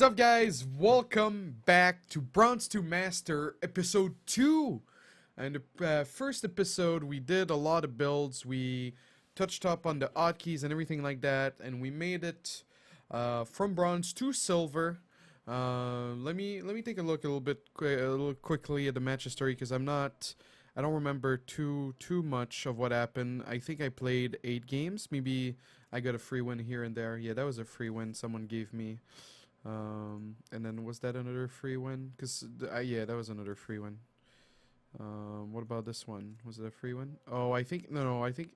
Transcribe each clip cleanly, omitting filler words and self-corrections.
Sup guys, welcome back to Bronze to Master episode 2. And the first episode we did a lot of builds, we touched up on the hotkeys and everything like that, and we made it from bronze to silver. Let me take a look a little quickly at the match history because I don't remember too much of what happened. I think I played 8 games, maybe I got a free win here and there. Yeah, that was a free win someone gave me. And then was that another free win? Cause yeah, that was another free win. What about this one? Was it a free win? Oh, I think no. I think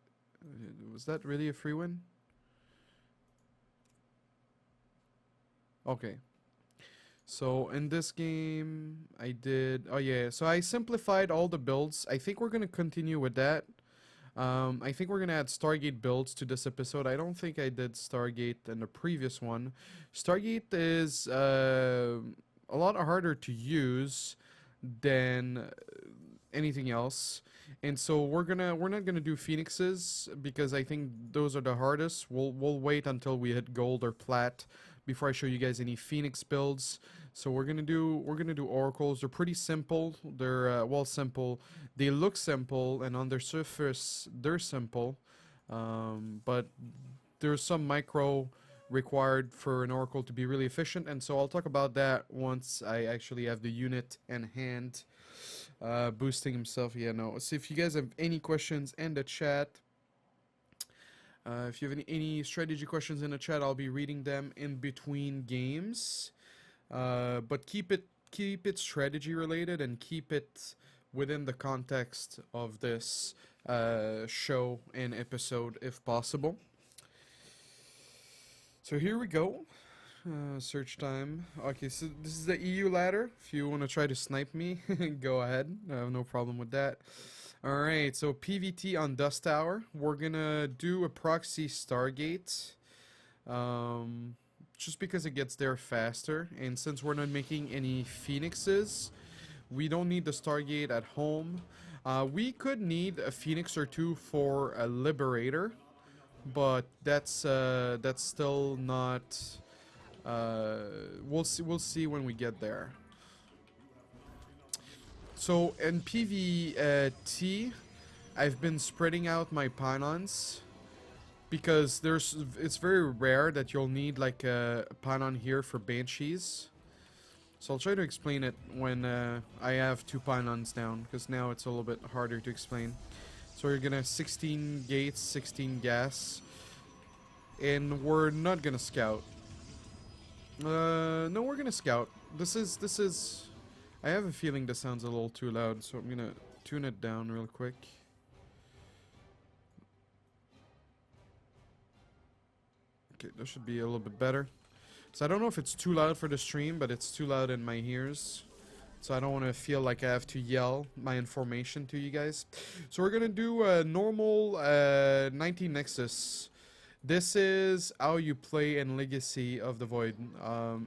was that really a free win? Okay. So in this game, I did. Oh yeah. So I simplified all the builds. I think we're gonna continue with that. I think we're gonna add Stargate builds to this episode. I don't think I did Stargate in the previous one. Stargate is a lot harder to use than anything else, and so we're not gonna do Phoenixes because I think those are the hardest. We'll wait until we hit gold or plat before I show you guys any Phoenix builds. So we're gonna do oracles. They're pretty simple. They're well, simple. They look simple, and on their surface they're simple, but there's some micro required for an oracle to be really efficient, and so I'll talk about that once I actually have the unit in hand. Boosting himself. Yeah, no. So if you guys have any questions in the chat. If you have any strategy questions in the chat, I'll be reading them in between games. But keep it strategy related and keep it within the context of this show and episode if possible. So here we go. Search time. Okay, so this is the EU ladder. If you want to try to snipe me, go ahead. I have no problem with that. Alright, so PvT on Dust Tower. We're gonna do a proxy Stargate. Just because it gets there faster. And since we're not making any Phoenixes, we don't need the Stargate at home. We could need a Phoenix or two for a Liberator. But that's still not... we'll see when we get there. So in PvT, I've been spreading out my pylons because it's very rare that you'll need like a pylon here for banshees. So I'll try to explain it when I have 2 pylons down, because now it's a little bit harder to explain. So you're gonna 16 gates, 16 gas, and we're not gonna scout. No, we're gonna scout. This is. I have a feeling this sounds a little too loud, so I'm gonna tune it down real quick. Okay, this should be a little bit better. So I don't know if it's too loud for the stream, but it's too loud in my ears. So I don't want to feel like I have to yell my information to you guys. So we're gonna do a normal 19 nexus. This is how you play in Legacy of the Void.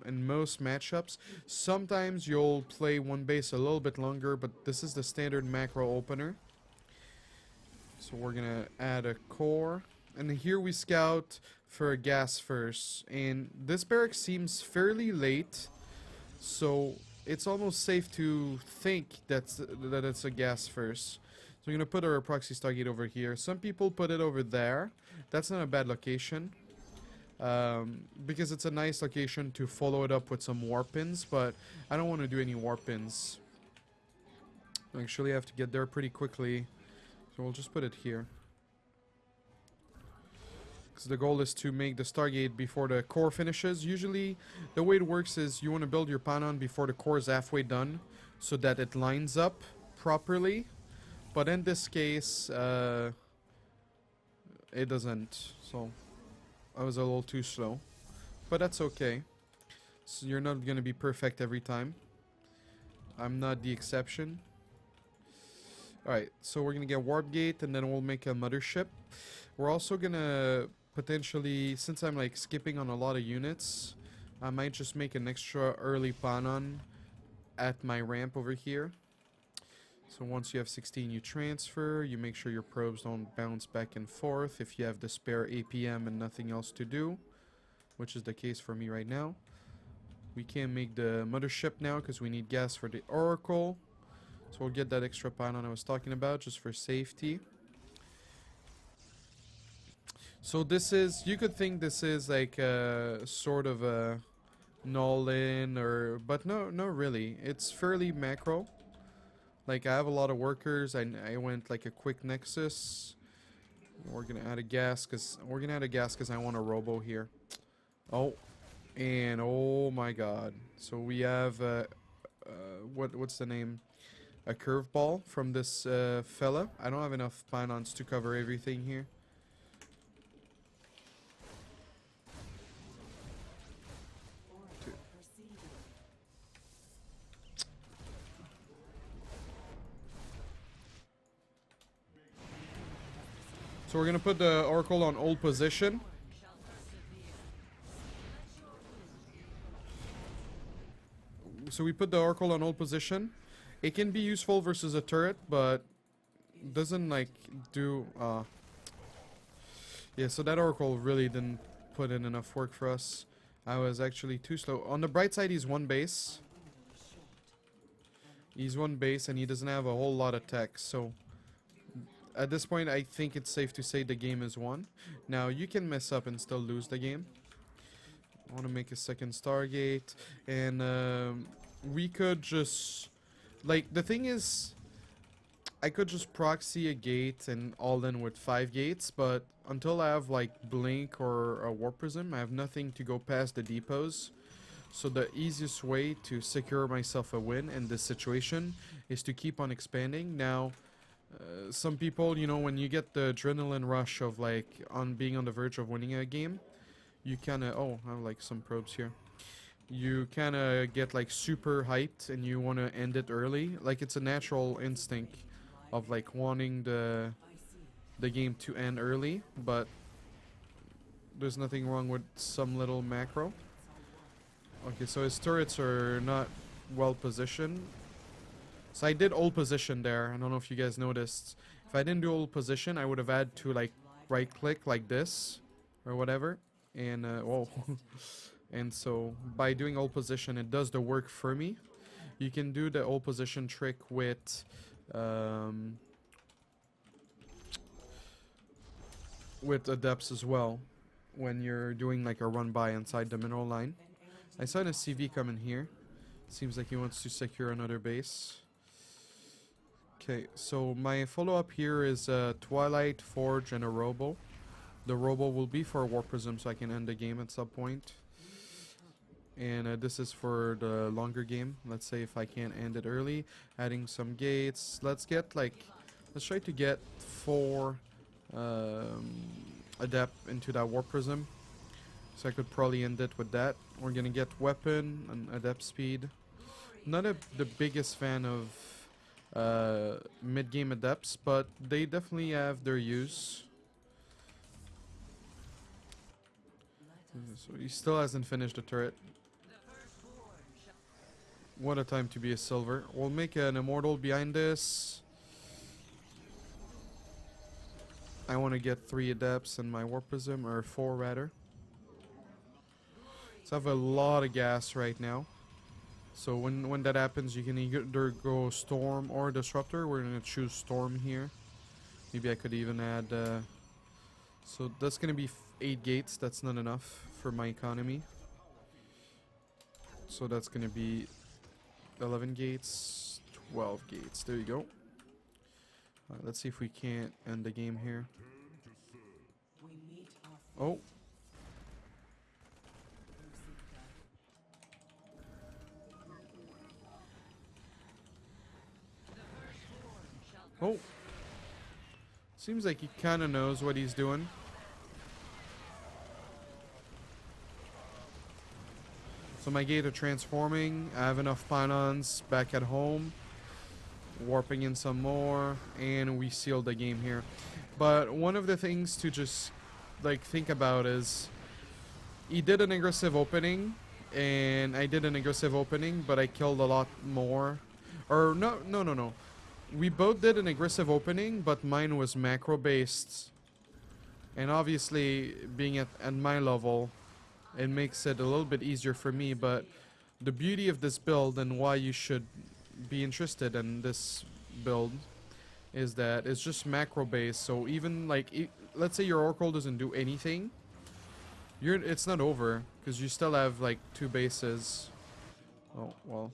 In most matchups, sometimes you'll play one base a little bit longer, but this is the standard macro opener. So we're gonna add a core, and here we scout for a gas first. And this barrack seems fairly late, so it's almost safe to think that it's a gas first. So we're going to put our proxy Stargate over here. Some people put it over there. That's not a bad location. Because it's a nice location to follow it up with some warp pins. But I don't want to do any warp pins. I actually have to get there pretty quickly. So we'll just put it here. Because the goal is to make the Stargate before the core finishes. Usually, the way it works is you want to build your pylon before the core is halfway done, so that it lines up properly. But in this case, it doesn't. So I was a little too slow. But that's okay. So you're not going to be perfect every time. I'm not the exception. Alright, so we're going to get Warp Gate, and then we'll make a Mothership. We're also going to potentially, since I'm like skipping on a lot of units, I might just make an extra early pylon at my ramp over here. So once you have 16, you transfer. You make sure your probes don't bounce back and forth if you have the spare APM and nothing else to do, which is the case for me right now. We can't make the mothership now because we need gas for the Oracle. So we'll get that extra pylon I was talking about just for safety. So this is, you could think this is like a sort of a null-in or, but no, really. It's fairly macro. Like I have a lot of workers. I went like a quick nexus. We're gonna add a gas because I want a robo here. Oh, and oh my god. So we have what's the name? A curveball from this fella. I don't have enough pylons to cover everything here. So we're gonna put the Oracle on hold position. So we put the Oracle on hold position. It can be useful versus a turret, but doesn't like do yeah, so that Oracle really didn't put in enough work for us. I was actually too slow. On the bright side, he's one base. He's one base and he doesn't have a whole lot of tech, so at this point I think it's safe to say the game is won. Now you can mess up and still lose the game. I want to make a second Stargate, and we could just, like, the thing is, I could just proxy a gate and all in with 5 gates, but until I have like blink or a warp prism, I have nothing to go past the depots. So the easiest way to secure myself a win in this situation is to keep on expanding. Now, some people, you know, when you get the adrenaline rush of like being on the verge of winning a game, you kind of, oh, I have like some probes here. You kind of get like super hyped and you want to end it early. Like it's a natural instinct of like wanting the game to end early, but there's nothing wrong with some little macro. Okay, so his turrets are not well positioned. So I did hold position there. I don't know if you guys noticed. If I didn't do hold position, I would have had to like right click like this or whatever. And whoa. And so by doing hold position, it does the work for me. You can do the hold position trick with adepts as well when you're doing like a run by inside the mineral line. I saw a CV coming here. Seems like he wants to secure another base. Okay, so my follow-up here is Twilight, Forge, and a Robo. The Robo will be for a Warp Prism so I can end the game at some point. And this is for the longer game. Let's say if I can't end it early. Adding some gates. Let's try to get 4 adept into that Warp Prism. So I could probably end it with that. We're gonna get weapon and adept speed. Not the biggest fan of mid-game adepts, but they definitely have their use. So he still hasn't finished the turret. What a time to be a silver. We'll make an immortal behind this. I want to get 3 adepts in my warp prism, or 4 rather. So I have a lot of gas right now. So when that happens, you can either go Storm or Disruptor. We're going to choose Storm here. Maybe I could even add... so that's going to be 8 gates. That's not enough for my economy. So that's going to be 11 gates, 12 gates. There you go. Let's see if we can't end the game here. Oh. Oh. Seems like he kind of knows what he's doing. So my gate are transforming. I have enough pylons back at home. Warping in some more. And we sealed the game here. But one of the things to just like think about is he did an aggressive opening. And I did an aggressive opening, but I killed a lot more. Or no. We both did an aggressive opening, but mine was macro based. And obviously, being at my level, it makes it a little bit easier for me. But the beauty of this build and why you should be interested in this build is that it's just macro based. So even like, let's say your Oracle doesn't do anything, it's not over because you still have like 2 bases. Oh well.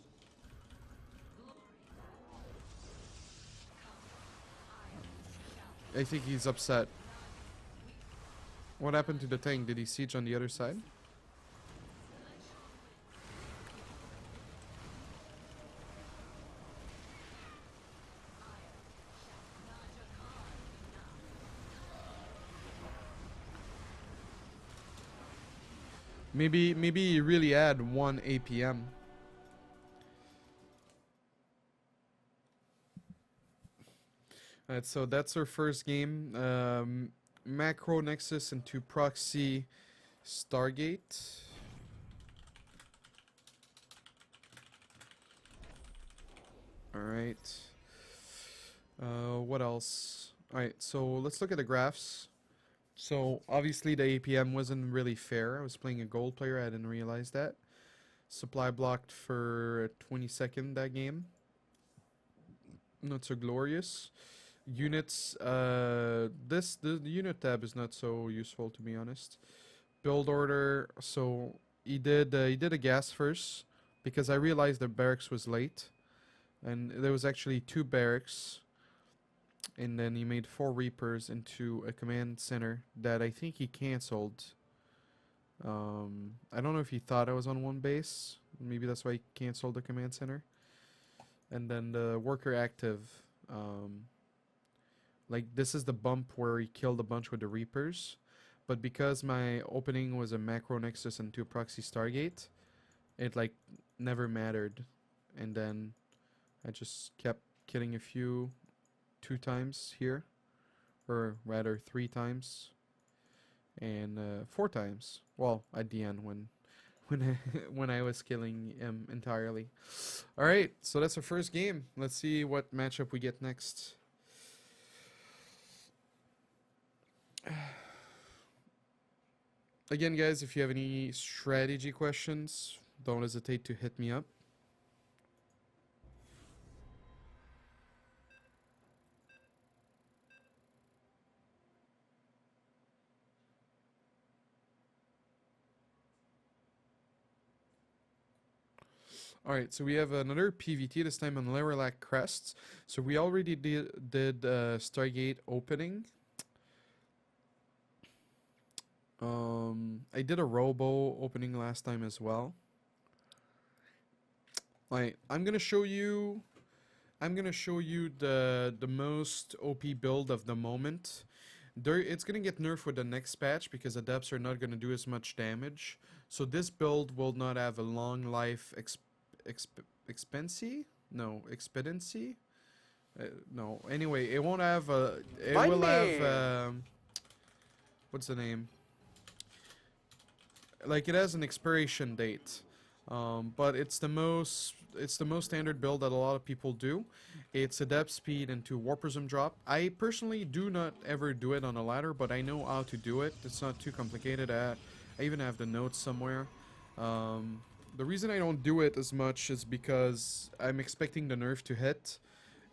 I think he's upset. What happened to the tank? Did he siege on the other side? Maybe he really had 1 APM. Alright, so that's our first game. Macro Nexus into proxy Stargate. Alright. What else? Alright, so let's look at the graphs. So obviously the APM wasn't really fair. I was playing a gold player, I didn't realize that. Supply blocked for 20 seconds that game. Not so glorious. Units, the unit tab is not so useful, to be honest. Build order, so he did a gas first because I realized the barracks was late, and there was actually 2 barracks, and then he made 4 reapers into a command center that I think he cancelled. I don't know if he thought I was on 1 base, maybe that's why he cancelled the command center. And then the worker active, like this is the bump where he killed a bunch with the reapers, but because my opening was a macro nexus into a proxy stargate, it like never mattered. And then I just kept killing a few 2 times here, or rather 3 times, and 4 times. Well, at the end when when I was killing him entirely. All right, so that's our first game. Let's see what matchup we get next. Again, guys, if you have any strategy questions, don't hesitate to hit me up. Alright, so we have another PvT, this time on Lerelac Crests. So we already did Stargate opening. I did a Robo opening last time as well. Alright, I'm gonna show you the most OP build of the moment. It's gonna get nerfed with the next patch because adepts are not gonna do as much damage. So this build will not have a long life expediency. No. Anyway, it won't have a. It will have. What's the name? Like it has an expiration date, but it's the most standard build that a lot of people do. It's adept speed into warp prism drop. I personally do not ever do it on a ladder, but I know how to do it. It's not too complicated. I even have the notes somewhere. The reason I don't do it as much is because I'm expecting the nerf to hit,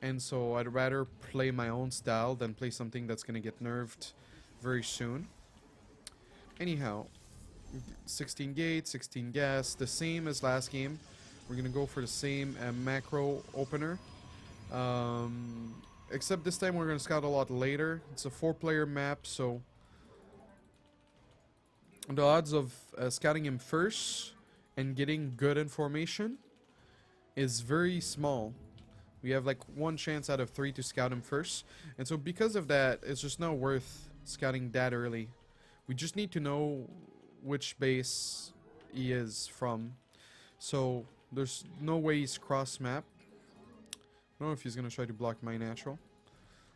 and so I'd rather play my own style than play something that's gonna get nerfed very soon. Anyhow, 16 gate, 16 gas, the same as last game. We're gonna go for the same macro opener, except this time we're gonna scout a lot later. It's a 4-player map, so the odds of scouting him first and getting good information is very small. We have like 1 chance out of 3 to scout him first, and so because of that, it's just not worth scouting that early. We just need to know which base he is from. So there's no way he's cross map. I don't know if he's gonna try to block my natural.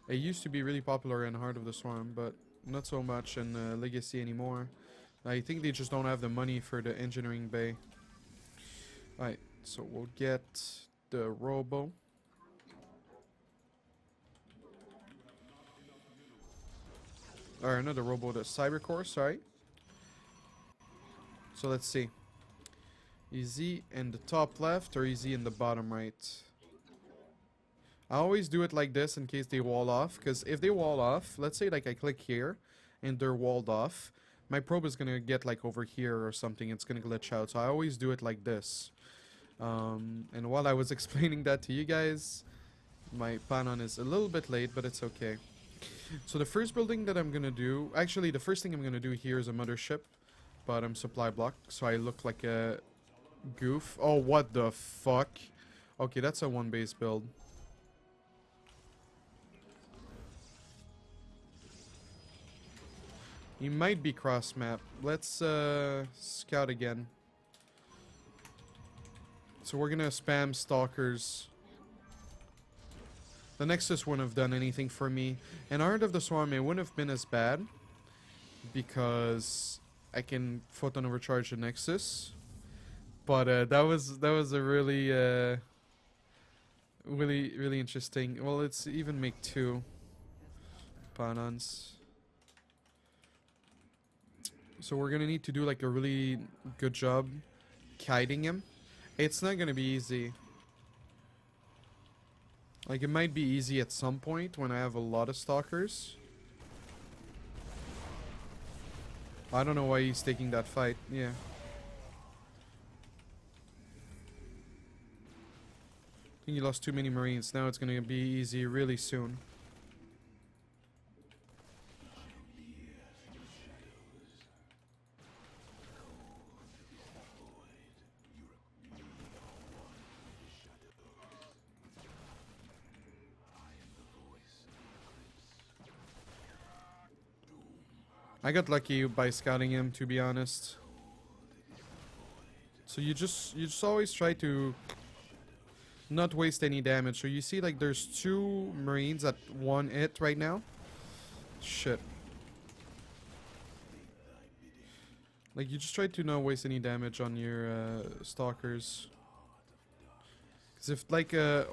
It used to be really popular in Heart of the Swarm, but not so much in Legacy anymore. I think they just don't have the money for the engineering bay. Alright, so we'll get the Robo. Or not the Robo, the Cybercore, sorry. So let's see. Easy in the top left or easy in the bottom right? I always do it like this in case they wall off, because if they wall off, let's say like I click here and they're walled off, my probe is gonna get like over here or something, it's gonna glitch out, so I always do it like this. And while I was explaining that to you guys, my panon is a little bit late, but it's okay. So the first building that I'm gonna do, actually the first thing I'm gonna do here is a mothership, bottom supply block, so I look like a goof. Oh, what the fuck? Okay, that's a one base build. He might be cross map. Let's scout again. So we're gonna spam stalkers. The nexus wouldn't have done anything for me, and Art of the Swarm, it wouldn't have been as bad because I can photon overcharge the nexus. But that was a really really interesting. Well, let's even make 2 panons. So we're gonna need to do like a really good job kiting him. It's not gonna be easy. Like, it might be easy at some point when I have a lot of stalkers. I don't know why he's taking that fight. Yeah. I think he lost too many marines. Now it's gonna be easy really soon. I got lucky by scouting him, to be honest. So you just always try to not waste any damage. So you see, like, there's 2 marines at 1 hit right now. Shit. Like, you just try to not waste any damage on your stalkers. Because if, like, a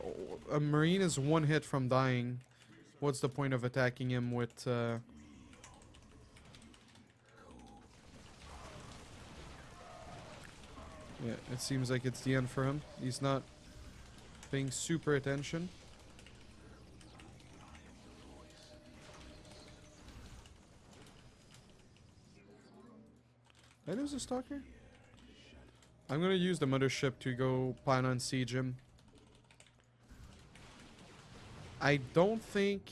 marine is 1 hit from dying, what's the point of attacking him with... Yeah, it seems like it's the end for him. He's not paying super attention. That is a stalker? I'm gonna use the mothership to go plan on siege him. I don't think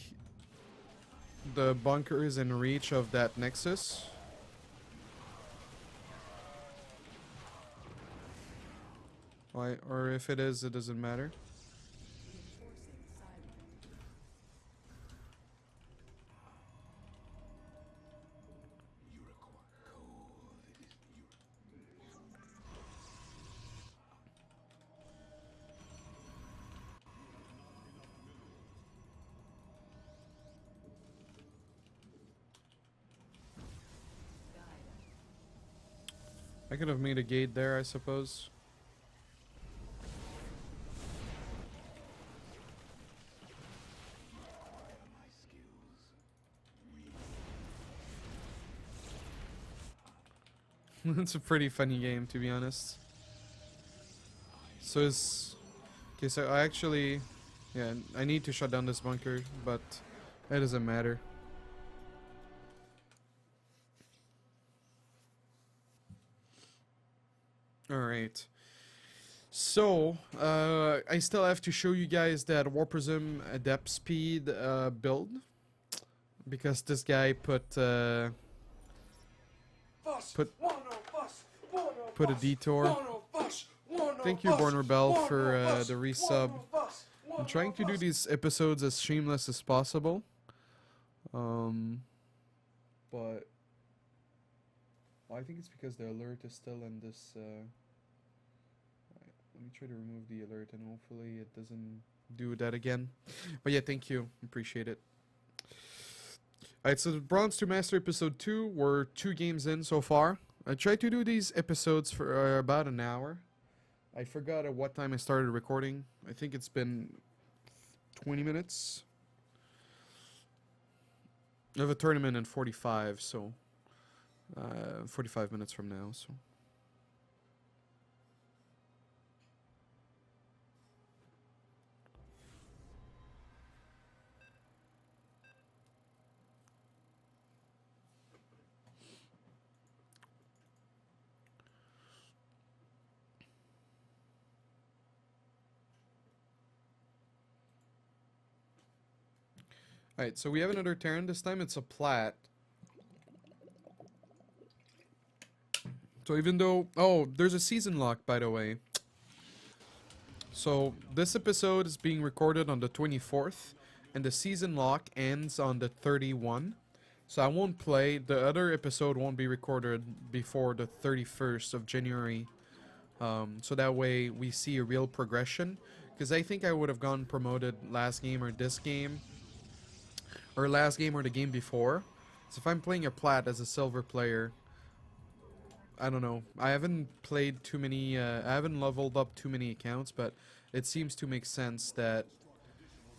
the bunker is in reach of that nexus. Why? Or if it is, it doesn't matter. I could have made a gate there, I suppose. It's a pretty funny game, to be honest. So it's... Okay, so I actually... Yeah, I need to shut down this bunker, but it doesn't matter. Alright. So, I still have to show you guys that Warp Prism adept speed build. Because this guy put a detour. Thank you, Born Rebel, for the resub. I'm trying to do these episodes as shameless as possible. But well, I think it's because the alert is still in this. Let me try to remove the alert, and hopefully it doesn't do that again. But yeah, thank you. Appreciate it. Alright, so Bronze to Master episode 2. We're 2 games in so far. I tried to do these episodes for about an hour. I forgot at what time I started recording. I think it's been 20 minutes. I have a tournament in 45, so 45 minutes from now, so Alright, so we have another Terran. This time it's a plat. So even though... Oh, there's a season lock, by the way. So this episode is being recorded on the 24th. And the season lock ends on the 31. So I won't play. The other episode won't be recorded before the 31st of January. So that way we see a real progression. Because I think I would have gotten promoted last game or this game. Or last game or the game before. So if I'm playing a plat as a silver player, I don't know. I haven't played too many, I haven't leveled up too many accounts, but it seems to make sense that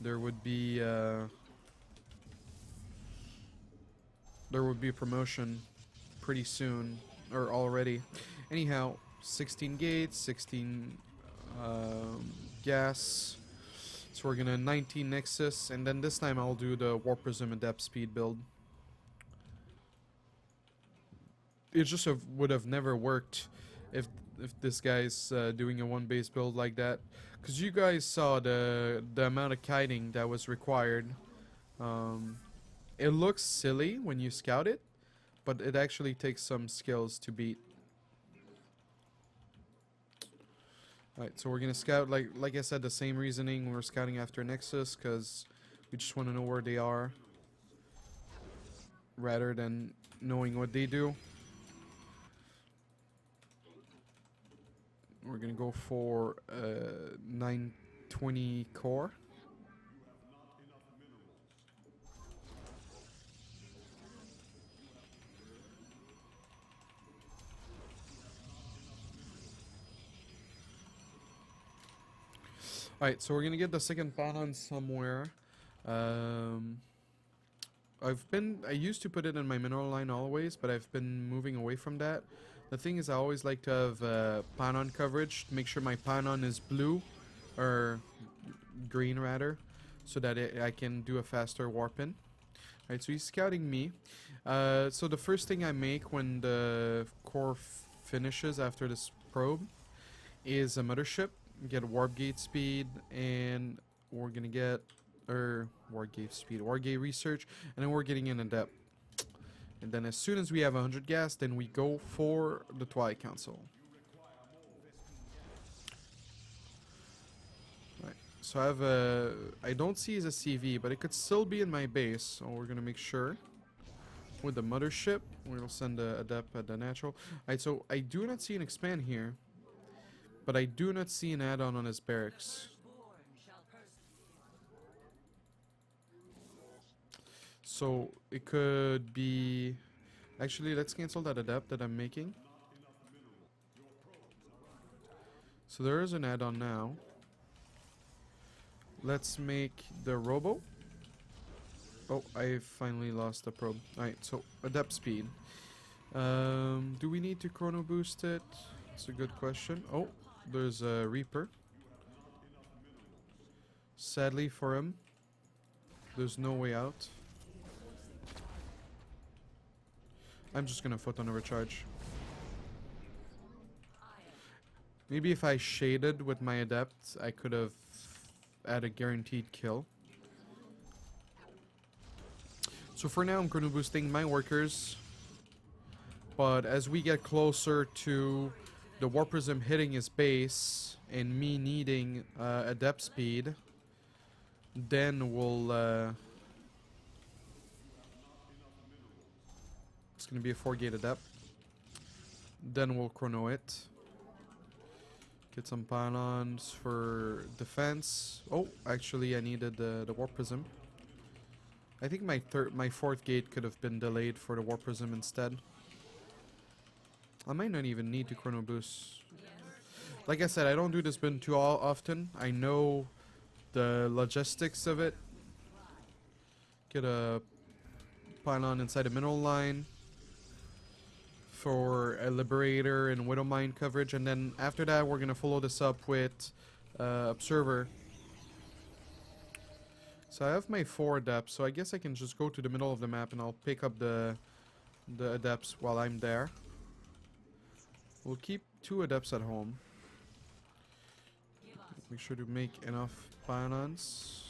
there would be a promotion pretty soon, or already. Anyhow, 16 gates, 16 gas. So we're gonna 19 nexus, and then this time I'll do the warp prism adept speed build. It just would have never worked if this guy's doing a one base build like that, because you guys saw the amount of kiting that was required. It looks silly when you scout it, but it actually takes some skills to beat. Alright, so we're gonna scout, like I said, the same reasoning. We're scouting after nexus because we just want to know where they are rather than knowing what they do. We're gonna go for 920 core. Alright, so we're gonna get the second pylon somewhere. I used to put it in my mineral line always, but I've been moving away from that. The thing is, I always like to have pylon coverage to make sure my pylon is blue, or green rather, so that I can do a faster warp in. Alright, so he's scouting me. So the first thing I make when the core finishes after this probe is a mothership. Get warp gate speed, and we're gonna get warp gate speed, warp gate research, and then we're getting an adept. And then as soon as we have 100 gas, then we go for the Twilight Council. Right. So I have I don't see as a CV, but it could still be in my base. So we're gonna make sure with the mothership. We'll send the adept at the natural. Alright, so I do not see an expand here, but I do not see an add-on on his barracks. So it could be... Actually, let's cancel that adept that I'm making. So there is an add-on now. Let's make the robo. Oh, I finally lost the probe. Alright, so adept speed. Do we need to chrono boost it? It's a good question. Oh, there's a Reaper. Sadly for him, there's no way out. I'm just gonna foot on a recharge. Maybe if I shaded with my adept, I could have had a guaranteed kill. So for now, I'm chrono boosting my workers. But as we get closer to the warp prism hitting his base and me needing adept speed, then we'll it's gonna be a 4-gate adept. Then we'll chrono it. Get some pylons for defense. Oh, actually I needed the warp prism. I think my 4th gate could have been delayed for the warp prism instead. I might not even need to chrono boost. Like I said, I don't do this build too often. I know the logistics of it. Get a pylon inside a mineral line for a Liberator and Widow Mine coverage, and then after that we're gonna follow this up with Observer. So I have my 4 adepts, so I guess I can just go to the middle of the map and I'll pick up the adepts while I'm there. We'll keep 2 adepts at home. Make sure to make enough pylons.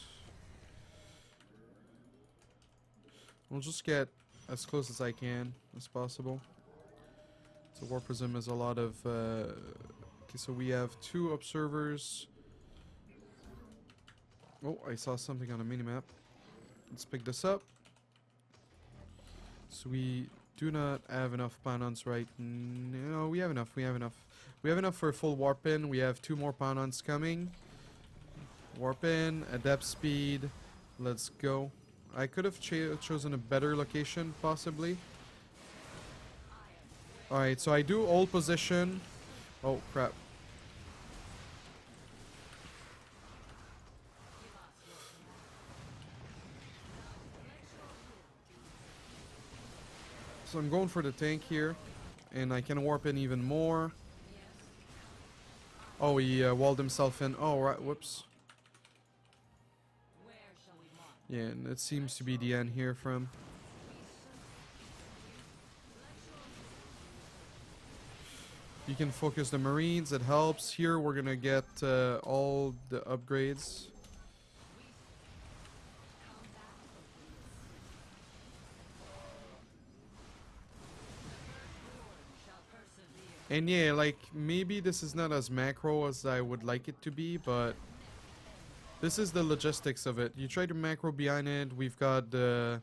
We'll just get as close as I can as possible. So Warp Prism is a lot of... okay, so we have 2 observers. Oh, I saw something on a minimap. Let's pick this up. So we do not have enough panons right now. We have enough. We have enough. We have enough for a full warp in. We have 2 more panons coming. Warp in, adept speed. Let's go. I could have chosen a better location, possibly. Alright, so I do hold position. Oh, crap. So I'm going for the tank here. And I can warp in even more. Oh, he walled himself in. Oh, right. Whoops. Yeah, and it seems to be the end here from. You can focus the Marines. It helps. Here we're gonna get all the upgrades. And yeah, like, maybe this is not as macro as I would like it to be, but this is the logistics of it. You try to macro behind it. We've got the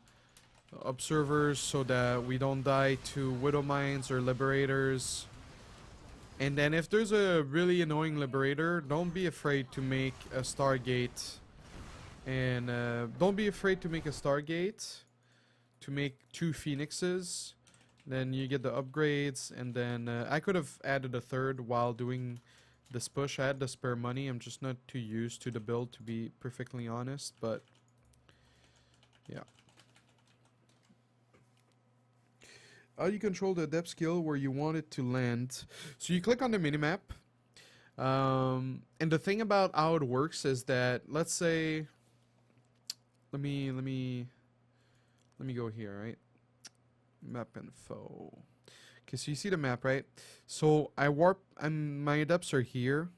observers so that we don't die to Widow Mines or Liberators. And then if there's a really annoying Liberator, don't be afraid to make a Stargate. And don't be afraid to make a Stargate. To make 2 Phoenixes. Then you get the upgrades, and then I could have added a 3rd while doing this push. I had the spare money. I'm just not too used to the build, to be perfectly honest, but yeah. How you control the depth skill where you want it to land. So you click on the minimap, and the thing about how it works is that, let's say, let me go here, right? Map info. Okay, so you see the map, right? So I warp, my adepts are here.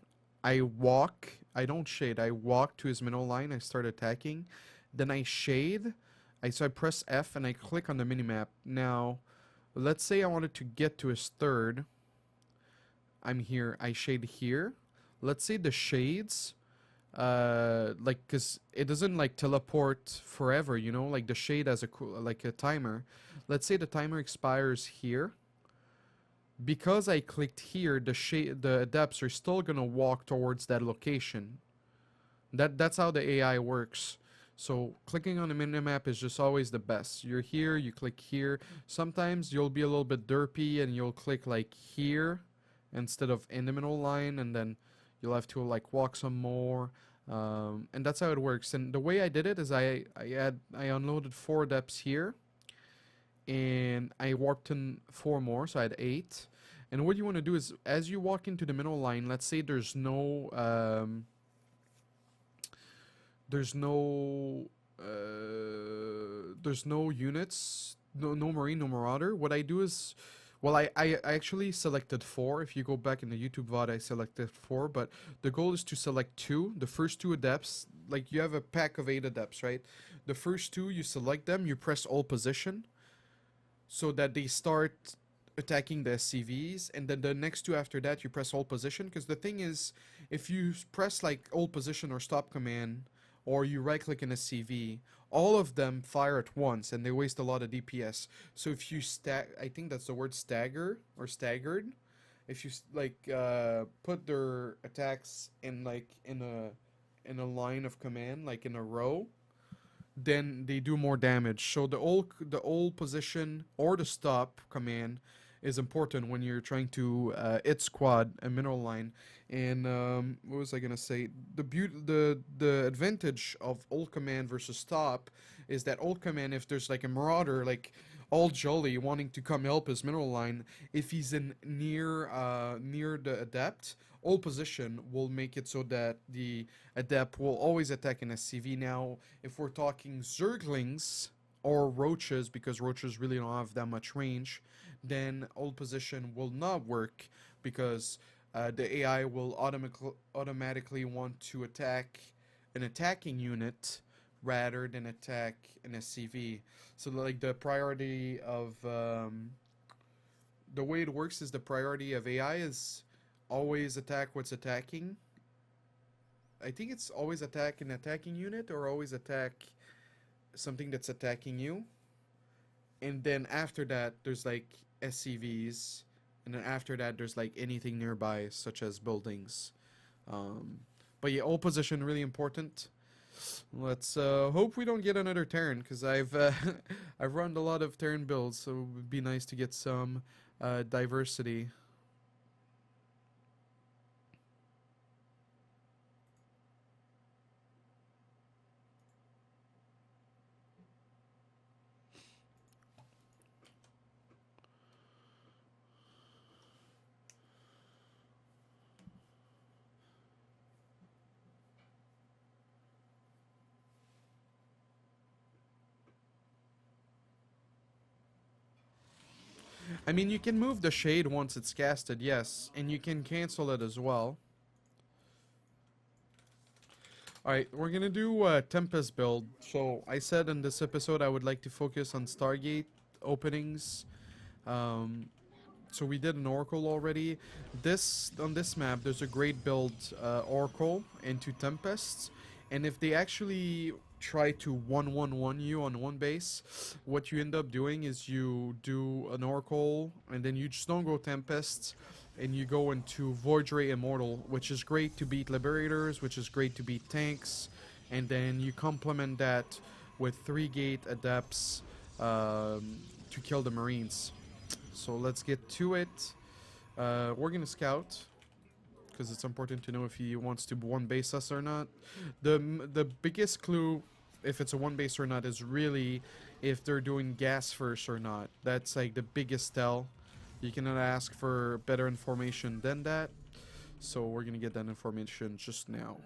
I walk, I don't shade, I walk to his middle line, I start attacking. Then I shade, so I press F and I click on the minimap. Now, let's say I wanted to get to his 3rd. I'm here, I shade here. Let's say the shades, like, cause it doesn't like teleport forever, you know, like the shade has like a timer. Let's say the timer expires here. Because I clicked here, the adepts are still gonna walk towards that location. That's how the AI works. So clicking on the minimap is just always the best. You're here, you click here. Sometimes you'll be a little bit derpy and you'll click like here instead of in the middle line, and then you'll have to like walk some more. And that's how it works. And the way I did it is I unloaded 4 adepts here. And I warped in 4 more, so I had 8. And what you want to do is, as you walk into the middle line, let's say there's no units, no Marine, no Marauder. What I do is, well, I actually selected 4. If you go back in the YouTube VOD, I selected 4, but the goal is to select 2. The first 2 adepts, like you have a pack of 8 adepts, right? The first 2, you select them, you press all position, so that they start attacking the SCVs, and then the next 2 after that you press hold position, because the thing is, if you press like hold position or stop command, or you right click an SCV, all of them fire at once and they waste a lot of DPS. So if you I think that's the word stagger or staggered, if you like put their attacks in like in a line of command, like in a row, then they do more damage. So the old position or the stop command is important when you're trying to hit squad a mineral line. And what was I gonna say? The advantage of old command versus stop is that old command, if there's like a marauder like all jolly wanting to come help his mineral line, if he's in near the adept, old position will make it so that the adept will always attack an SCV. Now, if we're talking zerglings or roaches, because roaches really don't have that much range, then old position will not work, because the AI will automatically want to attack an attacking unit rather than attack an SCV. So like the priority of the way it works is the priority of AI is always attack what's attacking. I think it's always attack an attacking unit or always attack something that's attacking you. And then after that, there's like SCVs. And then after that, there's like anything nearby, such as buildings. But yeah, all position really important. Let's hope we don't get another Terran, because I've I've run a lot of Terran builds, so it would be nice to get some diversity. I mean, you can move the shade once it's casted, yes, and you can cancel it as well. Alright, we're gonna do a Tempest build. So, I said in this episode I would like to focus on Stargate openings. So we did an Oracle already. On this map, there's a great build Oracle into Tempests. And if they actually try to 1-1-1 you on one base, what you end up doing is you do an Oracle, and then you just don't go Tempests, and you go into Void Ray Immortal, which is great to beat Liberators, which is great to beat tanks, and then you complement that with 3 gate Adepts to kill the Marines. So let's get to it. We're gonna scout, because it's important to know if he wants to one base us or not. The biggest clue if it's a one base or not is really if they're doing gas first or not. That's like the biggest tell. You cannot ask for better information than that. So we're gonna get that information just now.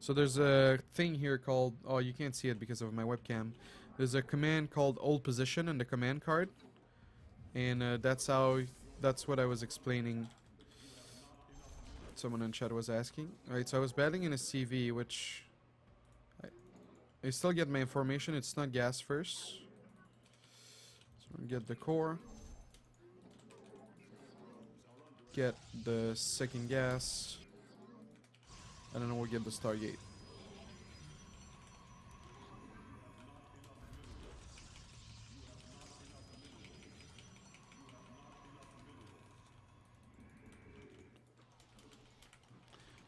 So there's a thing here called, oh, you can't see it because of my webcam. There's a command called hold position in the command card. And that's what I was explaining. Someone in chat was asking. Alright, so I was battling in a CV, which I still get my information. It's not gas first. So I'm gonna get the core. Get the second gas. And then we'll get the Stargate.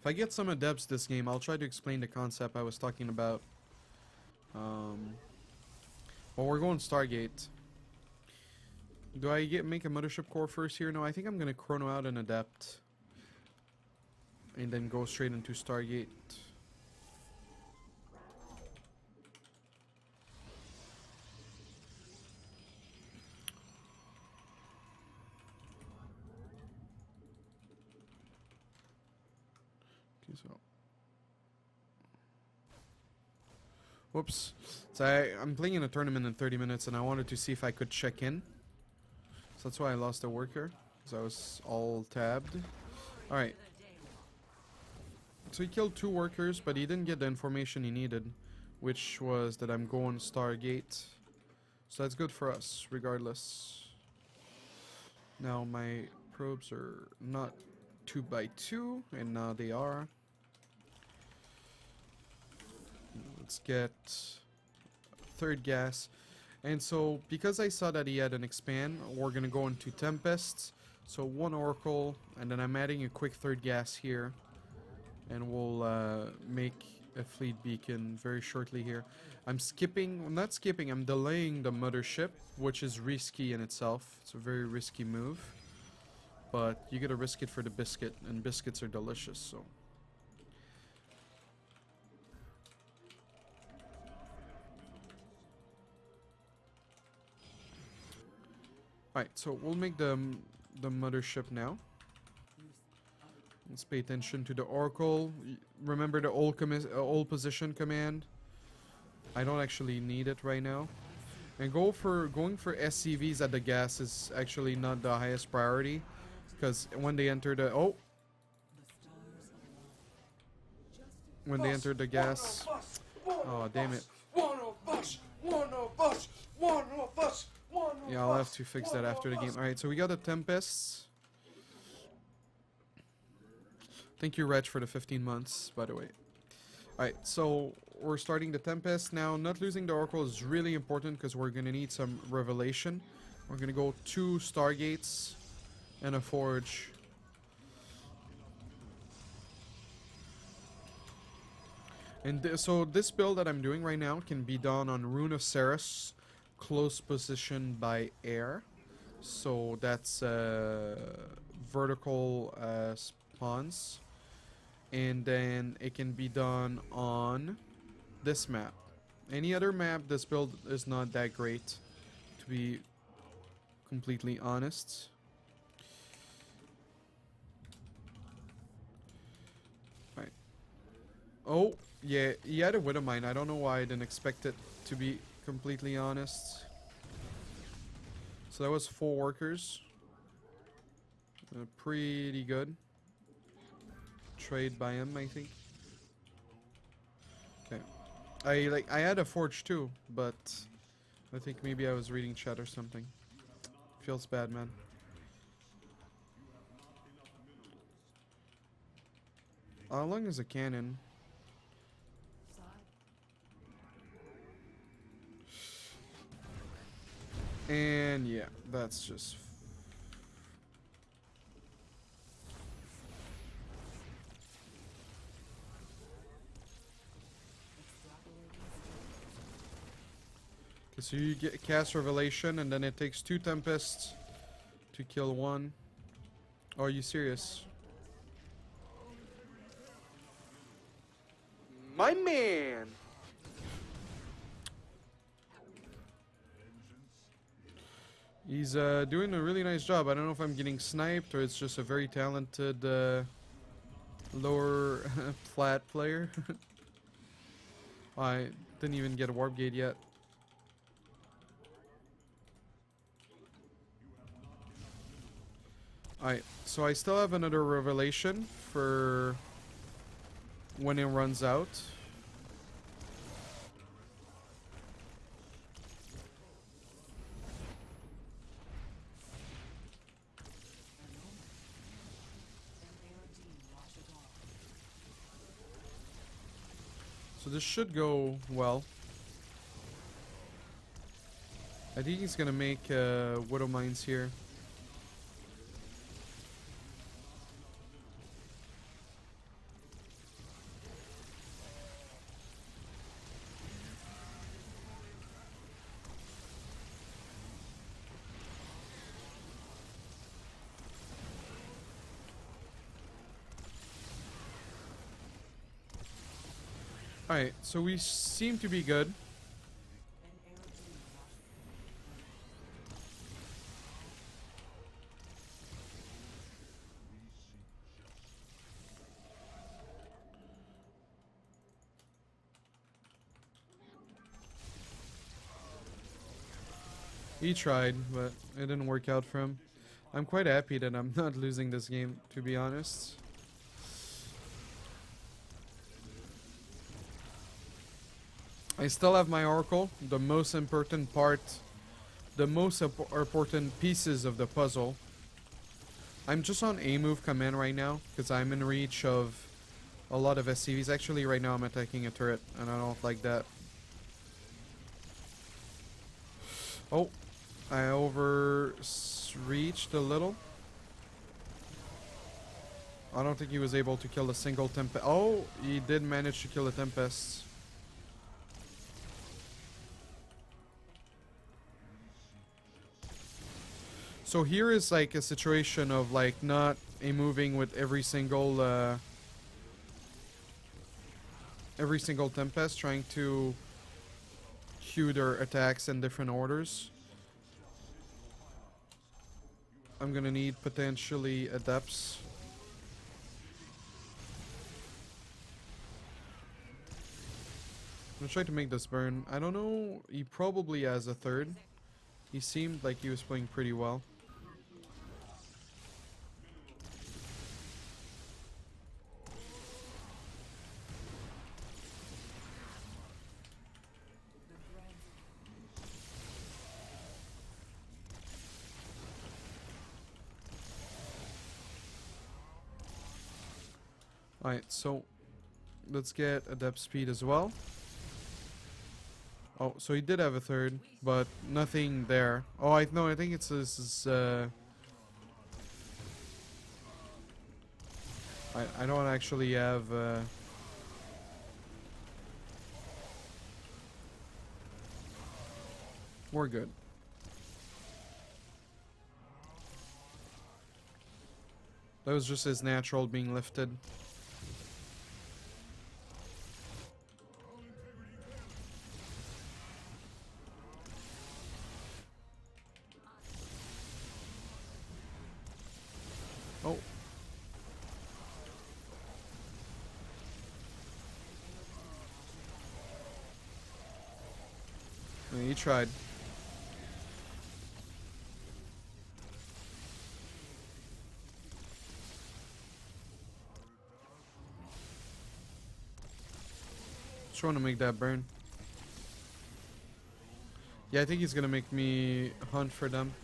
If I get some adepts this game, I'll try to explain the concept I was talking about. Well, we're going Stargate. Do I make a mothership core first here? No, I think I'm gonna chrono out an adept. And then go straight into Stargate. Okay, so. Whoops. So I'm playing in a tournament in 30 minutes and I wanted to see if I could check in. So that's why I lost a worker. Because I was all tabbed. Alright. So he killed 2 workers, but he didn't get the information he needed, which was that I'm going Stargate. So that's good for us, regardless. Now my probes are not 2x2, and now they are. Let's get 3rd gas. And so, because I saw that he had an expand, we're gonna go into Tempest. So 1 Oracle, and then I'm adding a quick 3rd gas here. And we'll make a fleet beacon very shortly here. I'm delaying the mothership, which is risky in itself. It's a very risky move. But you gotta risk it for the biscuit, and biscuits are delicious, so. Alright, so we'll make the mothership now. Let's pay attention to the Oracle. Remember the old position command. I don't actually need it right now. And going for SCVs at the gas is actually not the highest priority, because when they enter the when they enter the gas. Oh, damn it. Yeah, I'll have to fix that after the game. Alright, so we got a tempest. Thank you, Reg, for the 15 months, by the way. Alright, so we're starting the tempest now. Not losing the Oracle is really important because we're going to need some revelation. We're going to go 2 stargates and a forge. And so this build that I'm doing right now can be done on Rune of Ceres, close position by air. So that's vertical spawns. And then it can be done on this map. Any other map, this build is not that great, to be completely honest. Right. Oh, yeah, he had a Widow Mine. I don't know why I didn't expect it, to be completely honest. So that was 4 workers. Pretty good. Trade by him, I think. Okay. I had a forge too, but I think maybe I was reading chat or something. Feels bad, man. How long is a cannon? And yeah, that's just... Okay, so you get cast Revelation, and then it takes 2 Tempests to kill 1. Oh, are you serious? My man! He's doing a really nice job. I don't know if I'm getting sniped or it's just a very talented lower flat player. I didn't even get a warp gate yet. Alright, so I still have another revelation for when it runs out. So this should go well. I think he's gonna make Widow Mines here. Alright, so we seem to be good. He tried, but it didn't work out for him. I'm quite happy that I'm not losing this game, to be honest. I still have my Oracle, the most important part, the most important pieces of the puzzle. I'm just on A move command right now, because I'm in reach of a lot of SCVs. Actually, right now I'm attacking a turret, and I don't like that. Oh, I overreached a little. I don't think he was able to kill a single Tempest. Oh, he did manage to kill a Tempest. So here is like a situation of like not a moving with every single Tempest, trying to queue their attacks in different orders. I'm gonna need potentially adepts. I'm gonna try to make this burn. I don't know, he probably has a third. He seemed like he was playing pretty well. Alright, so let's get adept speed as well. Oh, so he did have a third, but nothing there. Oh, I think it's this. I don't actually have. We're good. That was just his natural being lifted. Oh. Yeah, he tried. Trying to make that burn. Yeah, I think he's gonna make me hunt for them.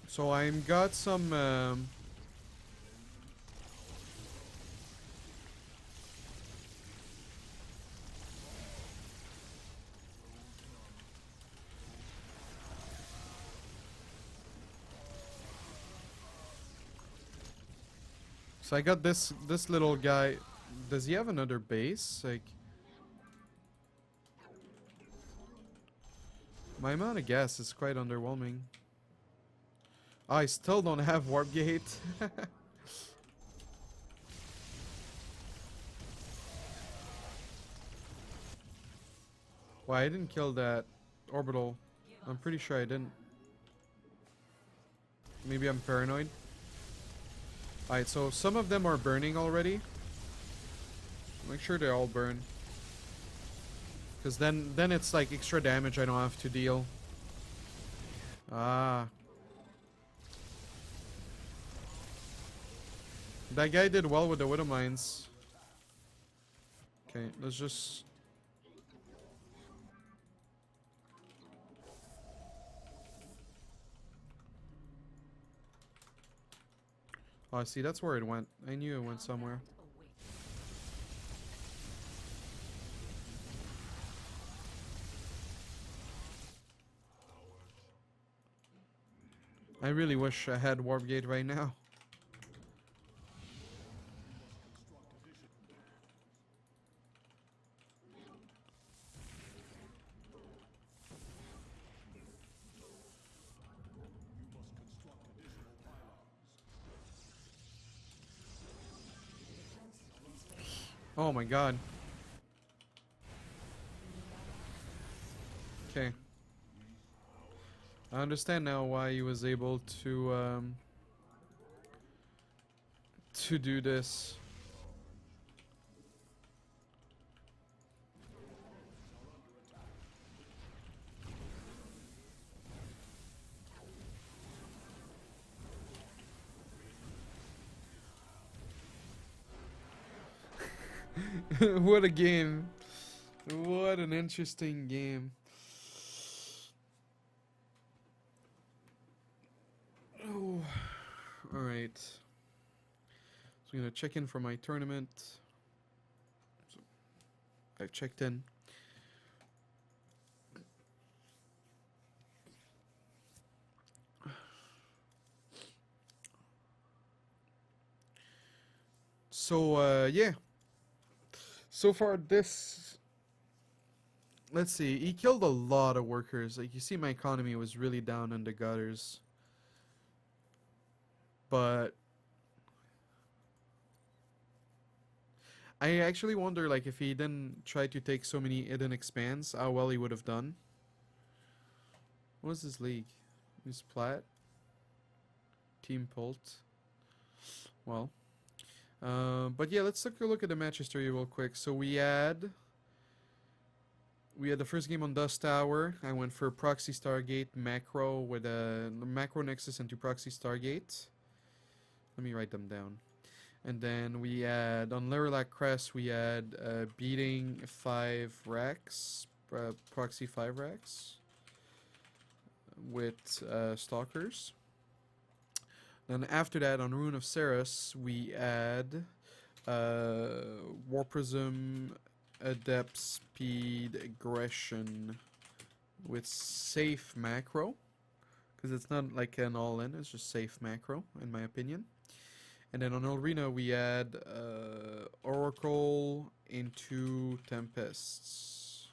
So I'm got some. So I got this little guy. Does he have another base? Like, my amount of gas is quite underwhelming. Oh, I still don't have warp gate. Why I didn't kill that orbital? I'm pretty sure I didn't. Maybe I'm paranoid. Alright, so some of them are burning already. Make sure they all burn. Because then it's like extra damage I don't have to deal. Ah. That guy did well with the Widow Mines. Okay, let's just... Oh, see, that's where it went. I knew it went somewhere. I really wish I had Warp Gate right now. Oh my god. Okay. I understand now why he was able to do this. What a game. What an interesting game. Oh, alright. So I'm gonna check in for my tournament. So I've checked in. So, yeah. So far, this... Let's see. He killed a lot of workers. Like, you see my economy was really down in the gutters. But... I actually wonder, like, if he didn't try to take so many hidden expands, how well he would have done. What was his league? He's Plat. Team Pult. Well... but yeah, let's take a look at the match history real quick. So we had the first game on Dust Tower. I went for proxy Stargate Macro with a Macro Nexus into proxy Stargate. Let me write them down. And then we had on Lurelac Crest we had beating 5 racks, proxy 5 racks. with stalkers. Then after that, on Rune of Ceres, we add Warp Prism, adept, speed, aggression with safe macro, because it's not like an all-in, it's just safe macro in my opinion. And then on Arena we add Oracle into Tempests.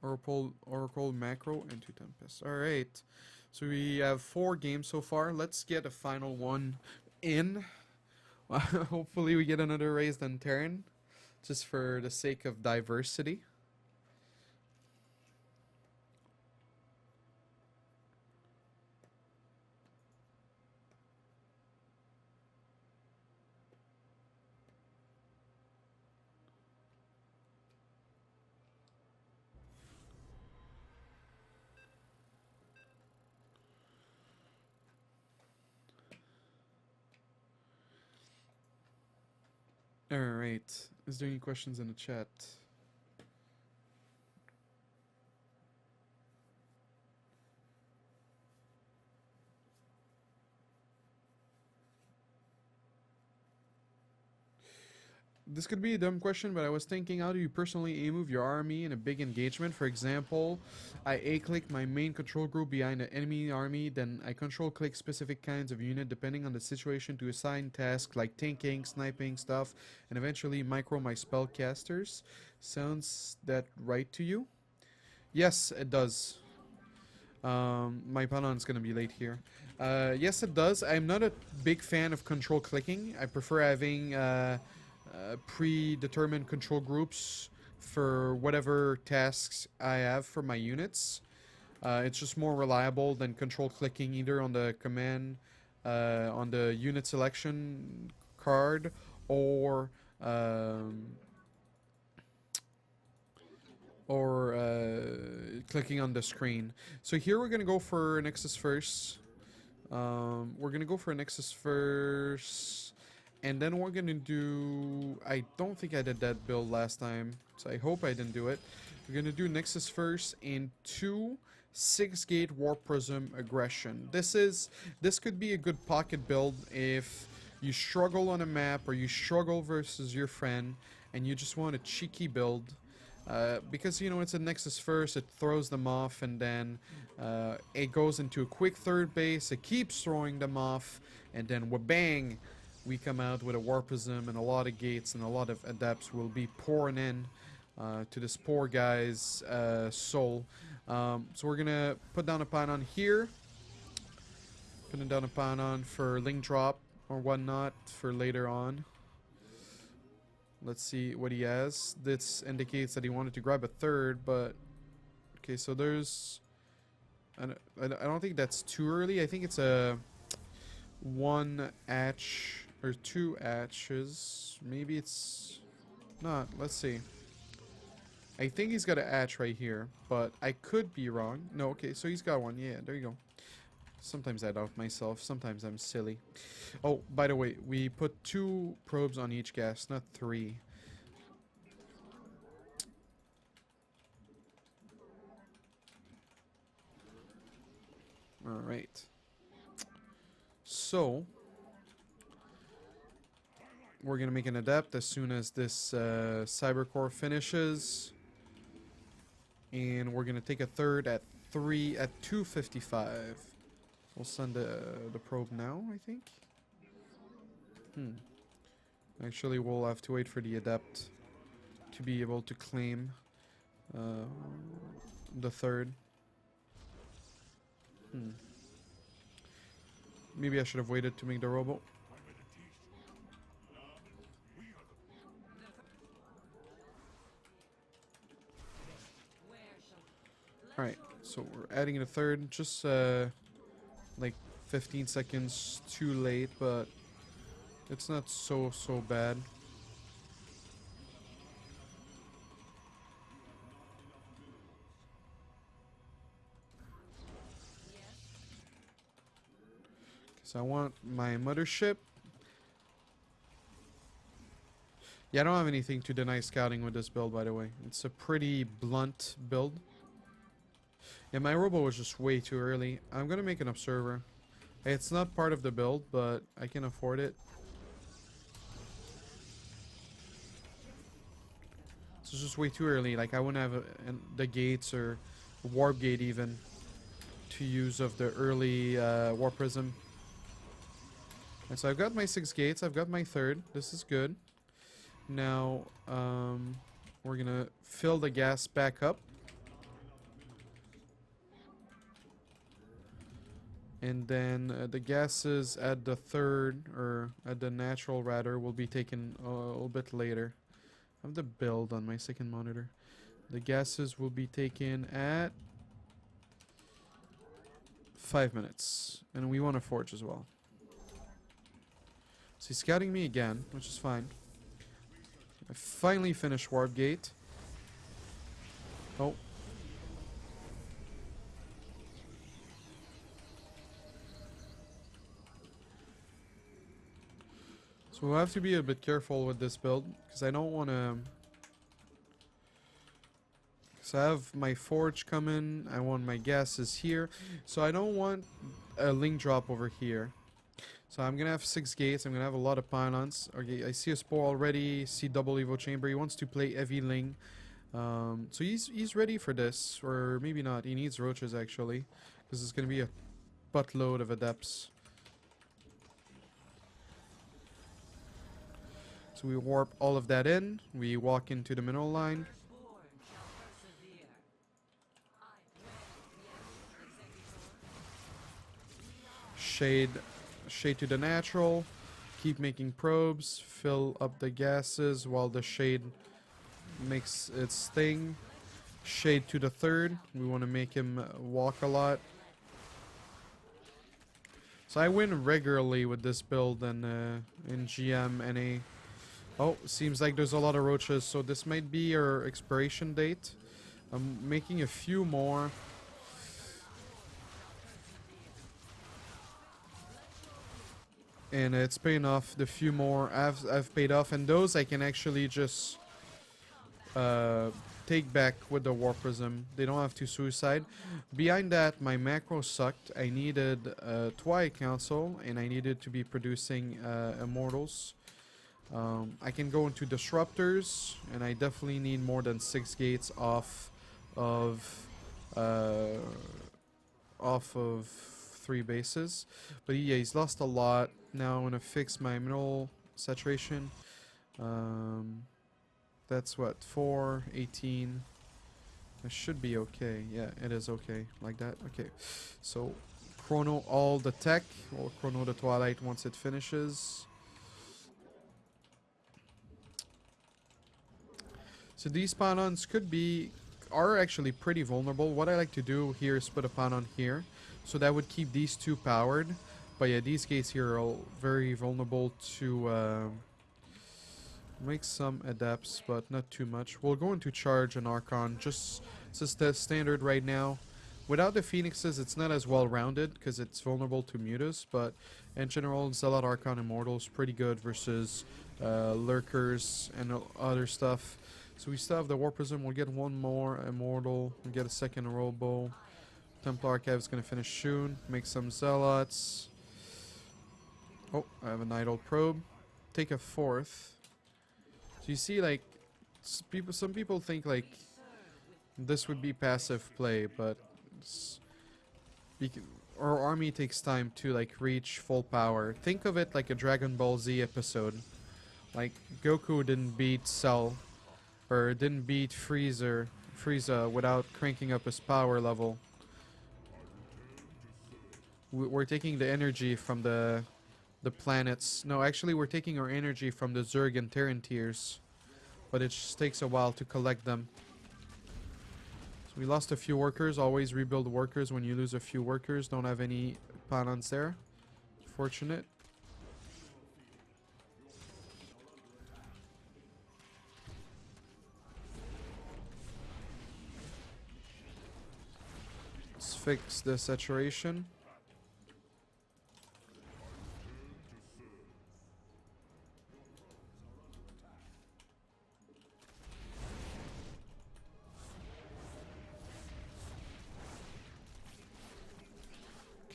Oracle macro into Tempest. Alright, so we have 4 games so far. Let's get a final one in. Hopefully we get another raise than Terran, just for the sake of diversity. Alright, is there any questions in the chat? This could be a dumb question, but I was thinking, how do you personally move your army in a big engagement? For example, I A-click my main control group behind the enemy army, then I control-click specific kinds of unit depending on the situation to assign tasks like tanking, sniping stuff, and eventually micro my spellcasters. Sounds that right to you? Yes, it does. My Panon's gonna be late here. Yes, it does. I'm not a big fan of control clicking. I prefer having predetermined control groups for whatever tasks I have for my units. It's just more reliable than control clicking either on the command, on the unit selection card, or clicking on the screen. So here we're gonna go for Nexus first. And then we're gonna do... I don't think I did that build last time, so I hope I didn't do it. We're gonna do Nexus first and 2 6-gate Warp Prism Aggression. This could be a good pocket build if you struggle on a map or you struggle versus your friend and you just want a cheeky build. Because, you know, it's a Nexus first, it throws them off, and then it goes into a quick third base, it keeps throwing them off, and then wha-bang! We come out with a Warpism and a lot of gates, and a lot of adepts will be pouring in to this poor guy's soul. So we're gonna put down a Panon here. Putting down a Panon for link drop or whatnot for later on. Let's see what he has. This indicates that he wanted to grab a third, but... Okay, so there's... I don't think that's too early. I think it's a... 1 hatch... or 2 hatches. Maybe it's... not. Let's see. I think he's got a hatch right here, but I could be wrong. No, okay, so he's got one. Yeah, there you go. Sometimes I doubt myself. Sometimes I'm silly. Oh, by the way, we put 2 probes on each gas, not 3. Alright. So, we're going to make an adept as soon as this cybercore finishes. And we're going to take a third at 255. We'll send the probe now, I think. Actually, we'll have to wait for the adept to be able to claim the third. Maybe I should have waited to make the robo. Alright, so we're adding the third, just like 15 seconds too late, but it's not so bad. So I want my mothership. Yeah, I don't have anything to deny scouting with this build, by the way. It's a pretty blunt build. Yeah, my robo was just way too early. I'm gonna make an observer. It's not part of the build, but I can afford it. It's just way too early. Like, I wouldn't have the gates or warp gate even to use of the early warp prism. And so I've got my 6 gates. I've got my 3rd. This is good. Now, we're gonna fill the gas back up. And then the gases at the 3rd, or at the natural rather, will be taken a little bit later. I have the build on my 2nd monitor. The gases will be taken at 5 minutes. And we want to forge as well. So he's scouting me again, which is fine. I finally finished warp gate. Oh. So we'll have to be a bit careful with this build, because I don't want to... Because I have my forge coming, I want my gases here, so I don't want a link drop over here. So I'm going to have 6 gates, I'm going to have a lot of pylons. Okay, I see a spore already, see double evo chamber, he wants to play heavy ling. So he's ready for this, or maybe not, he needs roaches actually, because it's going to be a buttload of adepts. So we warp all of that in, we walk into the mineral line. Shade to the natural, keep making probes, fill up the gases while the shade makes its thing. Shade to the 3rd, we want to make him walk a lot. So I win regularly with this build and in GM, NA. Oh, seems like there's a lot of roaches, so this might be our expiration date. I'm making a few more. And it's paying off. The few more I've paid off, and those I can actually just take back with the warp prism. They don't have to suicide. Behind that, my macro sucked. I needed Twilight Council, and I needed to be producing immortals. I can go into disruptors, and I definitely need more than 6 gates off of 3 bases. But yeah, he's lost a lot. Now I'm gonna fix my mineral saturation. That's what, 4, 18. That should be okay. Yeah, it is okay. Like that. Okay. So chrono all the tech, or chrono the twilight once it finishes. So these pylons are actually pretty vulnerable. What I like to do here is put a pylon here, so that would keep these 2 powered. But yeah, these gates here are very vulnerable to make some adepts, but not too much. We'll go into charge and Archon, just it's the standard right now. Without the Phoenixes, it's not as well rounded because it's vulnerable to Mutas, but in general, Zealot, Archon, Immortals pretty good versus Lurkers and other stuff. So we still have the Warp Prism. We'll get 1 more Immortal. We'll get a 2nd Robo. Templar Archive is going to finish soon. Make some Zealots. Oh, I have an idle probe. Take a 4th. So you see, like, some people think, like, this would be passive play, but our army takes time to, like, reach full power. Think of it like a Dragon Ball Z episode. Like, Goku didn't beat Cell, or didn't beat Frieza without cranking up his power level. We're taking the energy from the planets. No, actually we're taking our energy from the Zerg and Terran tiers, but it just takes a while to collect them. So we lost a few workers. Always rebuild workers when you lose a few workers. Don't have any pylons there. Fortunate. Let's fix the saturation.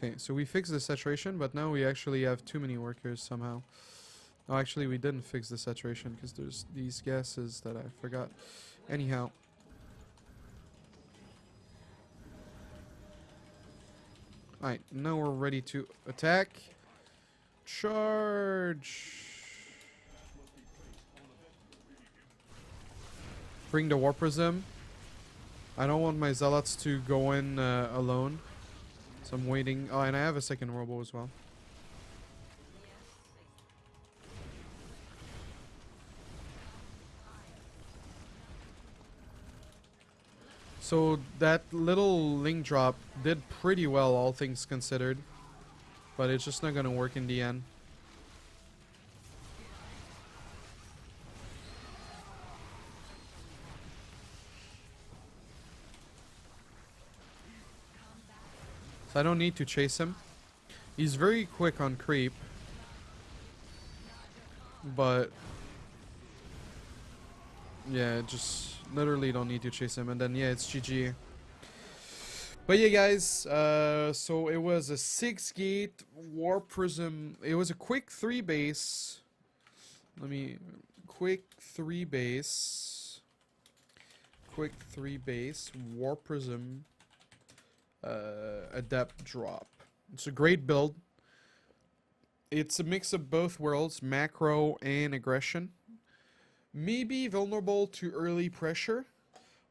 Okay, so we fixed the saturation, but now we actually have too many workers somehow. Oh, actually, we didn't fix the saturation because there's these gases that I forgot. Anyhow. Alright, now we're ready to attack. Charge! Bring the Warp Prism. I don't want my Zealots to go in alone. So I'm waiting. Oh, and I have a second robo as well. So that little link drop did pretty well, all things considered. But it's just not gonna work in the end. So I don't need to chase him. He's very quick on creep. But yeah, just literally don't need to chase him. And then yeah, it's GG. But yeah, guys, so it was a 6-gate Warp Prism. It was a quick 3 base. Quick 3 base Warp Prism adept drop. It's a great build. It's a mix of both worlds, macro and aggression. Maybe vulnerable to early pressure,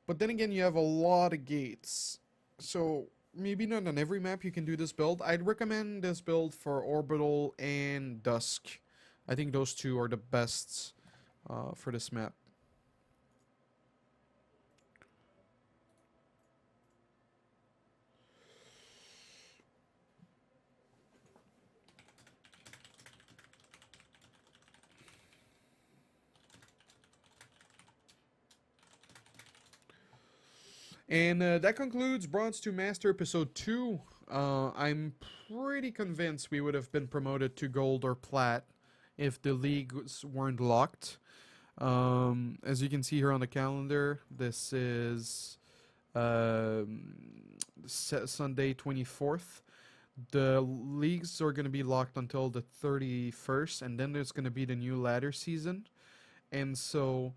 but then again, you have a lot of gates. So maybe not on every map you can do this build. I'd recommend this build for Orbital and Dusk. I think those two are the best for this map. And that concludes Bronze to Master Episode 2. I'm pretty convinced we would have been promoted to Gold or Plat if the leagues weren't locked. As you can see here on the calendar, this is Sunday 24th. The leagues are going to be locked until the 31st, and then there's going to be the new ladder season. And so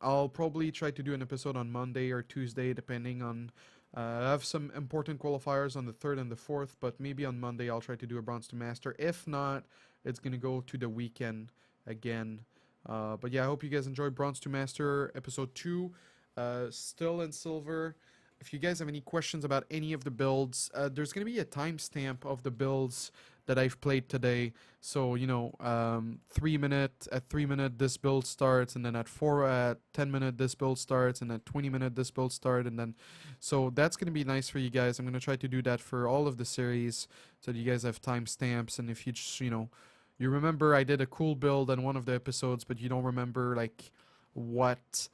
I'll probably try to do an episode on Monday or Tuesday, depending on... I have some important qualifiers on the 3rd and the 4th, but maybe on Monday I'll try to do a Bronze to Master. If not, it's going to go to the weekend again. But yeah, I hope you guys enjoyed Bronze to Master Episode 2. Still in silver. If you guys have any questions about any of the builds, there's going to be a timestamp of the builds that I've played today. So, you know, at 3 minute this build starts, and then at 10 minute this build starts, and at 20 minute this build start, and then so that's going to be nice for you guys. I'm going to try to do that for all of the series so that you guys have timestamps, and if you just, you know, you remember I did a cool build on one of the episodes, but you don't remember like what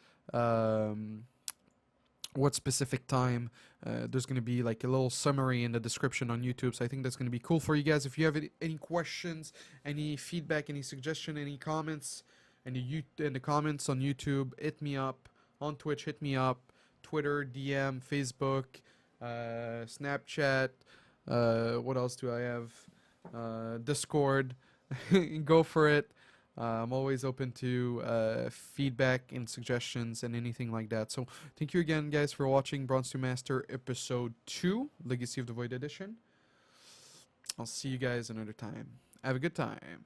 specific time, there's going to be like a little summary in the description on YouTube, so I think that's going to be cool for you guys. If you have any questions, any feedback, any suggestion, any comments in the comments on YouTube, hit me up. On Twitch, hit me up. Twitter, DM, Facebook, Snapchat, what else do I have? Discord. Go for it. I'm always open to feedback and suggestions and anything like that. So thank you again, guys, for watching Bronze to Master Episode 2, Legacy of the Void Edition. I'll see you guys another time. Have a good time.